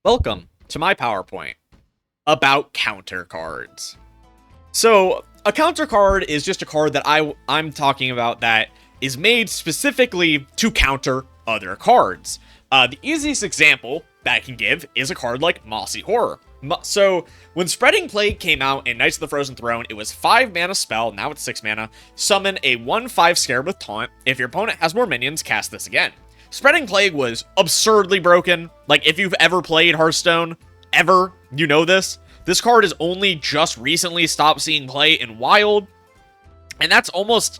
Welcome to my PowerPoint about counter cards. So, a counter card is just a card that I'm talking about that is made specifically to counter other cards. The easiest example that I can give is a card like Mossy Horror. So, when Spreading Plague came out in Knights of the Frozen Throne, it was 5 mana spell, now it's 6 mana. Summon a 1/5 Scarab with Taunt. If your opponent has more minions, cast this again. Spreading Plague was absurdly broken. Like, if you've ever played Hearthstone, ever, you know this. This card has only just recently stopped seeing play in Wild, and that's almost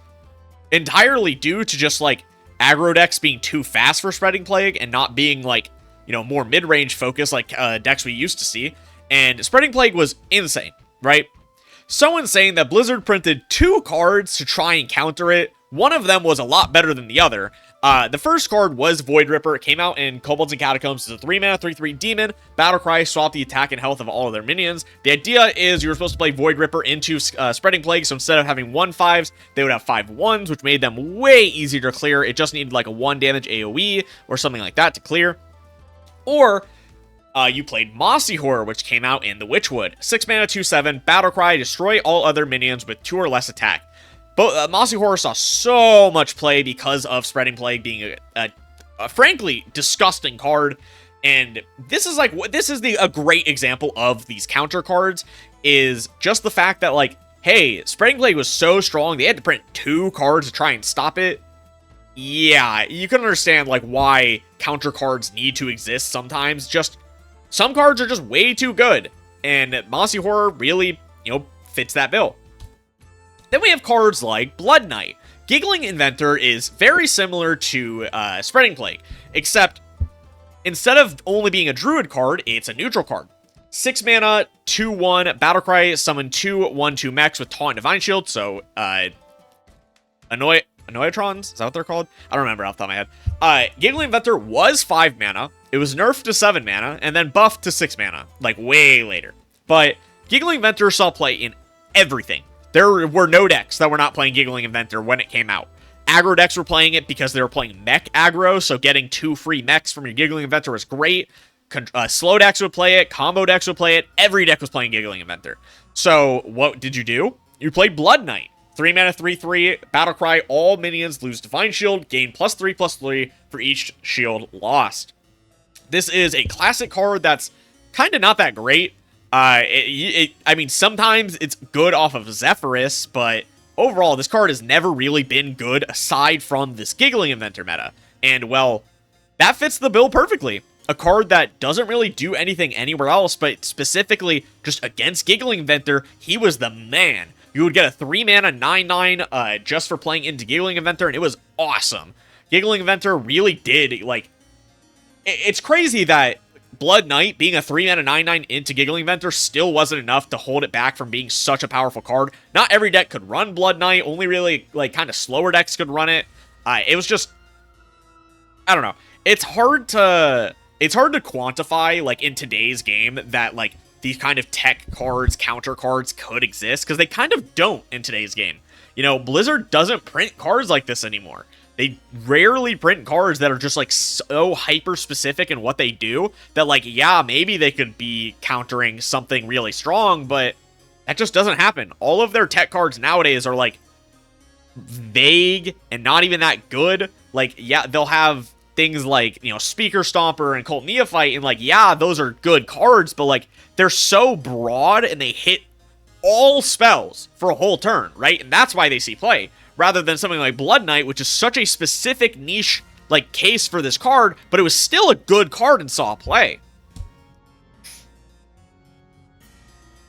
entirely due to just, like, aggro decks being too fast for Spreading Plague and not being, like, you know, more mid-range focused like decks we used to see. And Spreading Plague was insane, right? So insane that Blizzard printed 2 cards to try and counter it. One of them was a lot better than the other. The first card was Void Ripper. It came out in Kobolds and Catacombs. It's a 3-mana, 3/3 demon. Battlecry, swap the attack and health of all of their minions. The idea is you were supposed to play Void Ripper into Spreading Plague, so instead of having 1/5s, they would have 5/1s, which made them way easier to clear. It just needed like a 1 damage AoE or something like that to clear. Or you played Mossy Horror, which came out in the Witchwood. 6 mana, 2/7, Battlecry, destroy all other minions with 2 or less attack. But Mossy Horror saw so much play because of Spreading Plague being a frankly disgusting card, and this is a great example of these counter cards. Is just the fact that, like, hey, Spreading Plague was so strong they had to print 2 cards to try and stop it. Yeah, you can understand like why counter cards need to exist sometimes. Just some cards are just way too good, and Mossy Horror really, fits that bill. Then we have cards like Blood Knight. Giggling Inventor is very similar to Spreading Plague, except instead of only being a druid card, it's a neutral card. 6 mana, 2/1, Battlecry, summon 2 1/2 mechs with Taunt and Divine Shield, so Annoyatrons? Is that what they're called? I don't remember off the top of my head. Giggling Inventor was 5 mana, it was nerfed to 7 mana, and then buffed to 6 mana, like way later. But Giggling Inventor saw play in everything. There were no decks that were not playing Giggling Inventor when it came out. Aggro decks were playing it because they were playing mech aggro, so getting 2 free mechs from your Giggling Inventor was great. Slow decks would play it, combo decks would play it, every deck was playing Giggling Inventor. So, what did you do? You played Blood Knight. 3 mana, 3/3, Battlecry, all minions lose Divine Shield, gain +3/+3 for each shield lost. This is a classic card that's kind of not that great. I mean, sometimes it's good off of Zephyrus, but overall, this card has never really been good aside from this Giggling Inventor meta. And, well, that fits the bill perfectly. A card that doesn't really do anything anywhere else, but specifically just against Giggling Inventor, he was the man. You would get a 3 mana 9/9 just for playing into Giggling Inventor, and it was awesome. Giggling Inventor really did, like, it's crazy that Blood Knight being a 3 mana 9/9 into Giggling Inventor still wasn't enough to hold it back from being such a powerful card. Not every deck could run Blood Knight, only really, like, kind of slower decks could run it. It was just, I don't know. It's hard to quantify, like, in today's game that, like, these kind of tech cards, counter cards could exist, because they kind of don't in today's game. You know, Blizzard doesn't print cards like this anymore. They rarely print cards that are just, like, so hyper-specific in what they do that, like, yeah, maybe they could be countering something really strong, but that just doesn't happen. All of their tech cards nowadays are, like, vague and not even that good. Like, yeah, they'll have things like, Speaker Stomper and Cult Neophyte, and, like, yeah, those are good cards, but, like, they're so broad and they hit all spells for a whole turn, right? And that's why they see play. Rather than something like Blood Knight, which is such a specific niche, like, case for this card, but it was still a good card and saw play.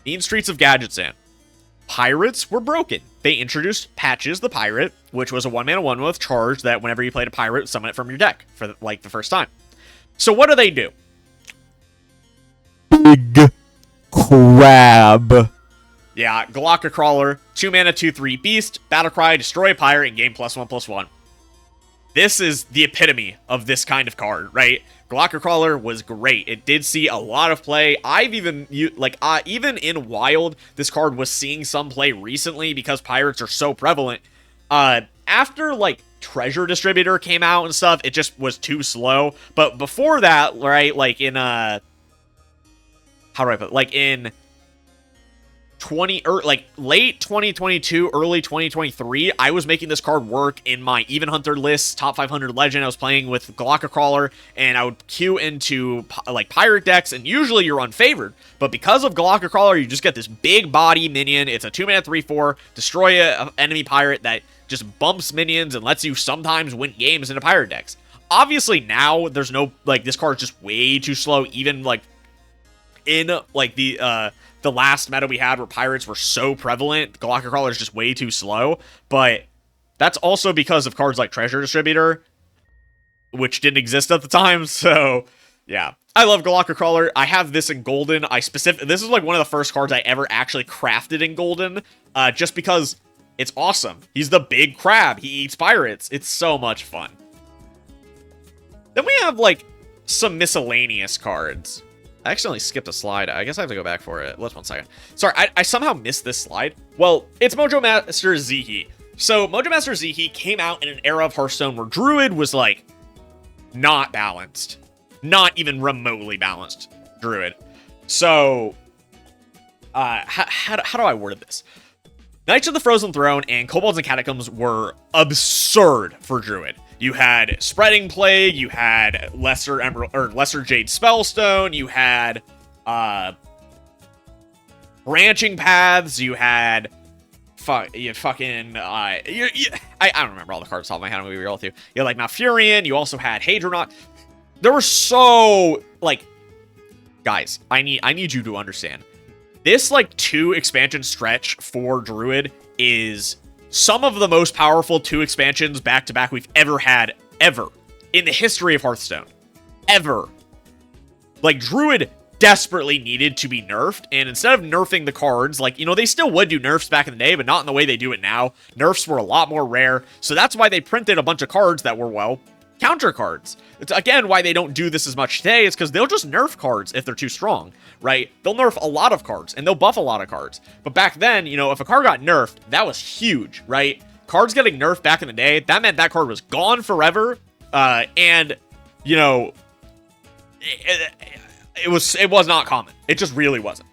Mean Streets of Gadgetzan. Pirates were broken. They introduced Patches the Pirate, which was a 1 mana 1 with charge that whenever you played a pirate, summon it from your deck for, like, the first time. So what do? Big crab. Yeah, Galactic Crawler, 2 mana 2/3 beast, Battlecry, destroy a pirate, and gain +1/+1. This is the epitome of this kind of card, right? Galactic Crawler was great. It did see a lot of play. Even in Wild, this card was seeing some play recently because pirates are so prevalent. After, like, Treasure Distributor came out and stuff, it just was too slow. But before that, right, like in how do I put it? Like in late 2022, early 2023, I was making this card work in my Even Hunter list, top 500 legend. I was playing with Galactic Crawler, and I would queue into like pirate decks, and usually you're unfavored. But because of Galactic Crawler, you just get this big body minion. It's a 2-mana 3/4, destroy a enemy pirate that just bumps minions and lets you sometimes win games into pirate decks. Obviously now there's no, like, this card's just way too slow, even like in like the last meta we had where pirates were so prevalent. Galactic Crawler is just way too slow, but that's also because of cards like Treasure Distributor, which didn't exist at the time. So yeah, I love Galactic Crawler. I have this in Golden. This is like one of the first cards I ever actually crafted in Golden, just because it's awesome. He's the big crab. He eats pirates. It's so much fun. Then we have like some miscellaneous cards. I accidentally skipped a slide. I guess I have to go back for it. Let's 1 second. Sorry, I somehow missed this slide. Well, it's Mojo Master Zi. So Mojo Master Zi came out in an era of Hearthstone where Druid was like not balanced. Not even remotely balanced Druid. So how do I word this? Knights of the Frozen Throne and Kobolds and Catacombs were absurd for Druid. You had Spreading Plague, you had Lesser Jade Spellstone, you had Branching Paths, you had I don't remember all the cards off my head. I'm gonna be real with you. You had like Malfurion, you also had Hadronaut. There were so, like, guys, I need you to understand. This like 2 expansion stretch for Druid is some of the most powerful 2 expansions back-to-back we've ever had, ever, in the history of Hearthstone. Ever. Like, Druid desperately needed to be nerfed, and instead of nerfing the cards, like, you know, they still would do nerfs back in the day, but not in the way they do it now. Nerfs were a lot more rare, so that's why they printed a bunch of cards that were, well, counter cards. It's, again, why they don't do this as much today, is because they'll just nerf cards if they're too strong, right? They'll nerf a lot of cards, and they'll buff a lot of cards. But back then, you know, if a card got nerfed, that was huge, right? Cards getting nerfed back in the day, that meant that card was gone forever, and, you know, it was not common. It just really wasn't.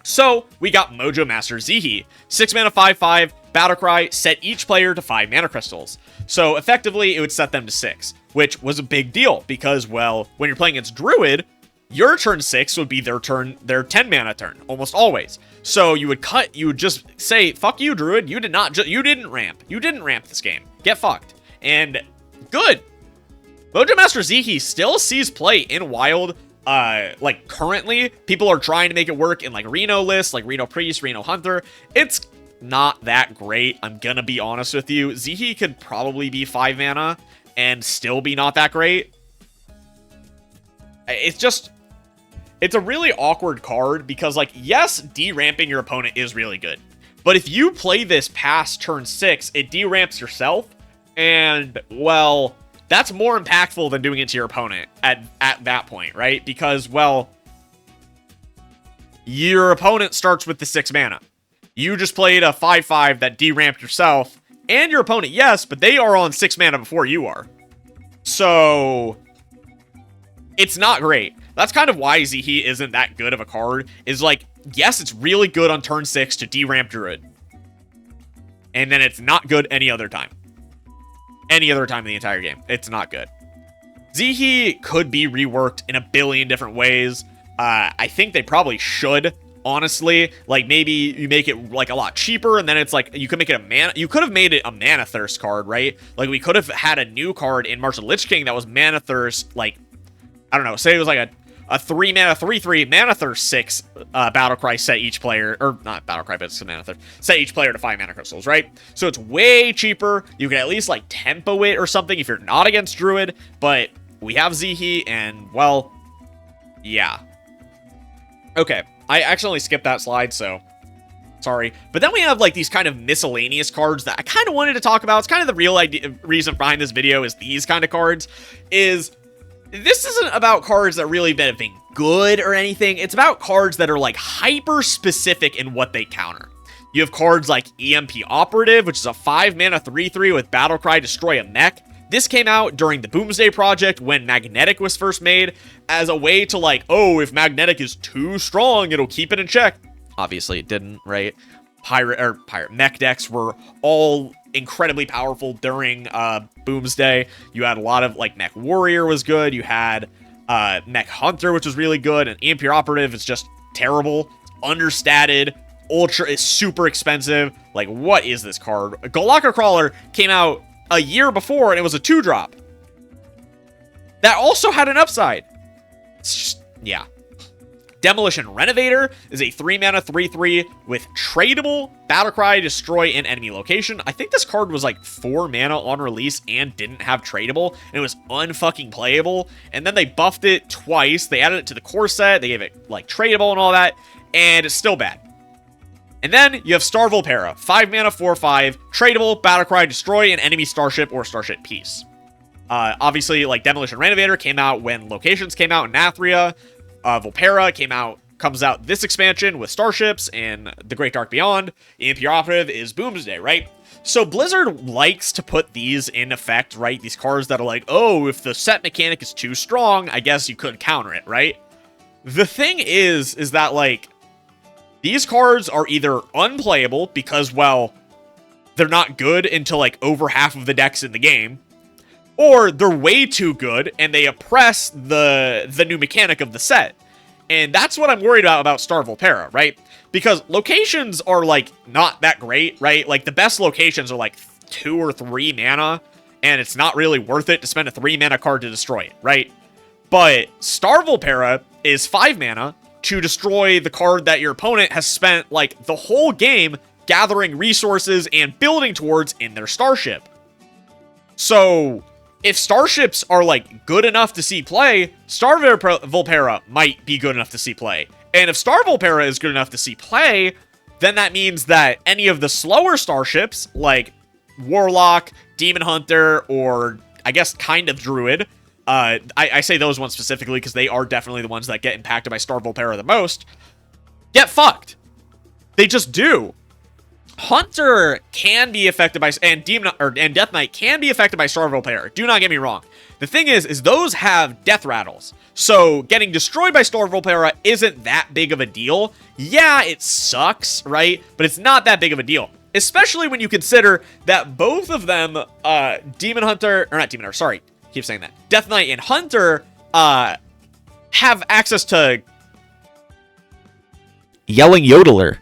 So, we got Mojo Master Zi. 6 mana 5/5, Battlecry, set each player to 5 mana crystals. So, effectively, it would set them to 6, which was a big deal, because, well, when you're playing against Druid, your turn 6 would be their 10 mana turn, almost always. So, you would just say, fuck you, Druid, you didn't ramp this game. Get fucked. And, good. Mojo Master Zi still sees play in Wild. Like, currently, people are trying to make it work in, like, Reno lists, like Reno Priest, Reno Hunter. It's not that great, I'm gonna be honest with you. Zi could probably be 5 mana and still be not that great. It's a really awkward card because, like, yes, de-ramping your opponent is really good. But if you play this past turn 6, it de-ramps yourself, and, well, that's more impactful than doing it to your opponent at that point, right? Because, well, your opponent starts with the 6 mana. You just played a 5/5 that de-ramped yourself, and your opponent, yes, but they are on 6 mana before you are. So, it's not great. That's kind of why Zi isn't that good of a card, is like, yes, it's really good on turn 6 to de-ramp Druid. And then it's not good any other time. Any other time in the entire game. It's not good. Zi could be reworked in a billion different ways. I think they probably should, honestly. Like, maybe you make it, like, a lot cheaper, and then it's like, you could make it you could have made it a Mana Thirst card, right? Like, we could have had a new card in March of the Lich King that was Mana Thirst, like, I don't know, say it was like a 3 mana 3/3 Mana Thirst 6 Battlecry, set each player, or not Battlecry, but it's a Mana Thirst, set each player to 5 mana crystals, right? So it's way cheaper. You can at least, like, tempo it or something if you're not against Druid, but we have Zi, and, well, yeah. Okay, I accidentally skipped that slide, so sorry. But then we have, like, these kind of miscellaneous cards that I kind of wanted to talk about. It's kind of the real reason behind this video, is these kind of cards, is this isn't about cards that really have been good or anything. It's about cards that are, like, hyper specific in what they counter. You have cards like EMP Operative, which is a 5 mana 3/3 with Battlecry, destroy a mech. This came out during the Boomsday Project when Magnetic was first made as a way to like, oh, if Magnetic is too strong, it'll keep it in check. Obviously, it didn't, right? Pirate mech decks were all incredibly powerful during Boomsday. You had a lot of, like, Mech Warrior was good. You had Mech Hunter, which was really good. And Ampere Operative is just terrible. Understated. Ultra is super expensive. Like, what is this card? Galaka Crawler came out a year before, and it was a 2-drop. That also had an upside. It's just, yeah. Demolition Renovator is a 3-mana 3/3 with tradable Battlecry, Destroy an enemy location. I think this card was like 4 mana on release and didn't have tradable, and it was unfucking playable. And then they buffed it twice. They added it to the core set. They gave it like tradable and all that, and it's still bad. And then you have Star Volpera, 5 mana 4/5, tradable, Battlecry, Destroy an enemy starship or starship piece. Obviously, like Demolition Renovator came out when Locations came out in Nathria. Volpera comes out this expansion with starships and the Great Dark Beyond. Ampere Operative is Boomsday, right? So Blizzard likes to put these in effect, right? These cards that are like, oh, if the set mechanic is too strong, I guess you could counter it, right? The thing is that, like, these cards are either unplayable because, well, they're not good until, like, over half of the decks in the game, or they're way too good and they oppress the new mechanic of the set. And that's what I'm worried about Star Volpera, right? Because locations are, like, not that great, right? Like, the best locations are, like, 2 or 3 mana, and it's not really worth it to spend a 3 mana card to destroy it, right? But Star Volpera is 5 mana to destroy the card that your opponent has spent, like, the whole game gathering resources and building towards in their starship. So if starships are, like, good enough to see play, Star Volpera might be good enough to see play. And if Star Volpera is good enough to see play, then that means that any of the slower starships, like Warlock, Demon Hunter, or I guess kind of Druid, I say those ones specifically because they are definitely the ones that get impacted by Star Volpera the most, get fucked. They just do. Hunter can be affected by, and Death Knight can be affected by Star Volpera. Do not get me wrong. The thing is those have death rattles. So getting destroyed by Star Volpera isn't that big of a deal. Yeah, it sucks, right? But it's not that big of a deal. Especially when you consider that both of them, Death Knight and Hunter, have access to Yelling Yodeler.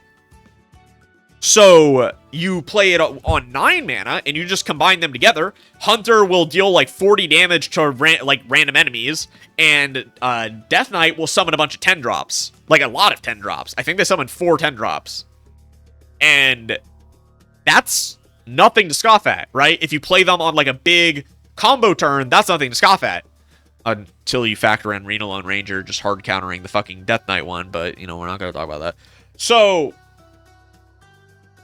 So you play it on 9 mana, and you just combine them together. Hunter will deal like 40 damage to random enemies, and Death Knight will summon a bunch of 10 drops, like a lot of 10 drops. I think they summoned 4 10 drops, and that's nothing to scoff at, right? If you play them on like a big combo turn, that's nothing to scoff at. Until you factor in Reno Lone Ranger just hard countering the fucking Death Knight one, but you know, we're not going to talk about that. So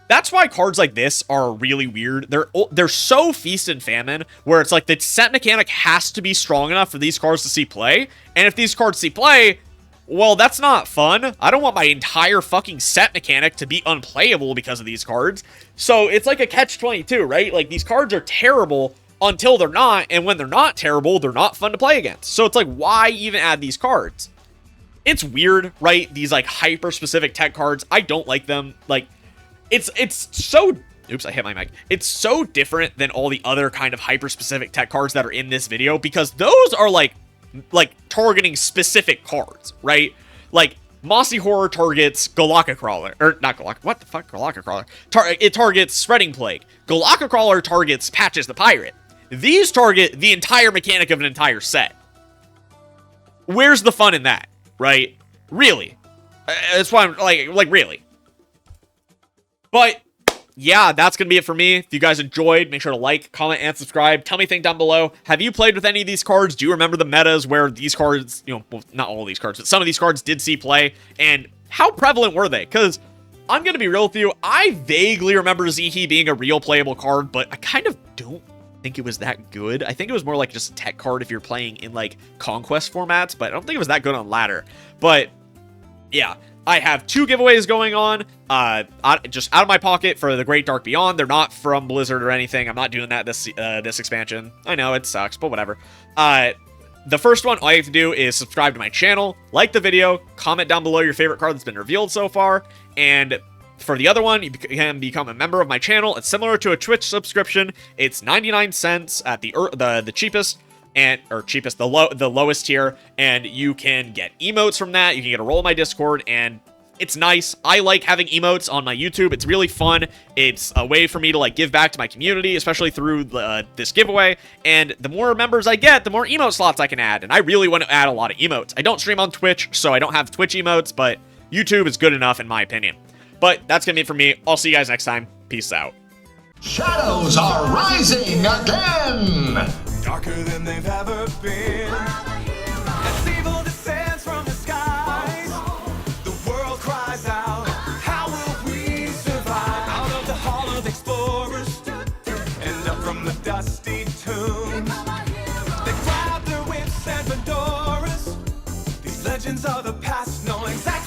that's why cards like this are really weird. They're so feast and famine, where it's like the set mechanic has to be strong enough for these cards to see play. And if these cards see play, well, that's not fun. I don't want my entire fucking set mechanic to be unplayable because of these cards. So it's like a catch-22, right? Like, these cards are terrible until they're not, and when they're not terrible, they're not fun to play against. So it's like, why even add these cards? It's weird, right? These, like, hyper-specific tech cards, I don't like them. Like, it's so, oops, I hit my mic. It's so different than all the other kind of hyper-specific tech cards that are in this video, because those are, like targeting specific cards, right? Like, Mossy Horror targets Galaka Crawler, or not Galaka, what the fuck, Galaka Crawler? It targets Spreading Plague. Galaka Crawler targets Patches the Pirate. These target the entire mechanic of an entire set. Where's the fun in that, right? Really? That's why I'm, like really. But yeah, that's going to be it for me. If you guys enjoyed, make sure to like, comment, and subscribe. Tell me anything down below. Have you played with any of these cards? Do you remember the metas where these cards, you know, well, not all these cards, but some of these cards did see play? And how prevalent were they? Because I'm going to be real with you, I vaguely remember Zi being a real playable card, but I kind of don't think it was that good. I think it was more like just a tech card if you're playing in, like, Conquest formats, but I don't think it was that good on ladder. But yeah, I have 2 giveaways going on, just out of my pocket for the Great Dark Beyond. They're not from Blizzard or anything. I'm not doing that this expansion. I know it sucks, but whatever. The first one, all you have to do is subscribe to my channel, like the video, comment down below your favorite card that's been revealed so far, and for the other one, you can become a member of my channel. It's similar to a Twitch subscription. It's 99 cents at the cheapest, the lowest tier, and you can get emotes from that. You can get a role in my Discord, and it's nice. I like having emotes on my YouTube. It's really fun. It's a way for me to like give back to my community, especially through this giveaway. And the more members I get, the more emote slots I can add. And I really want to add a lot of emotes. I don't stream on Twitch, so I don't have Twitch emotes, but YouTube is good enough in my opinion. But that's gonna be it for me. I'll see you guys next time. Peace out. Shadows are rising again! Darker than they've ever been. As evil descends from the skies, the world cries out, how will we survive? Out of the hall of explorers, and up from the dusty tomb, they grab their whips and fedoras. These legends of the past know exactly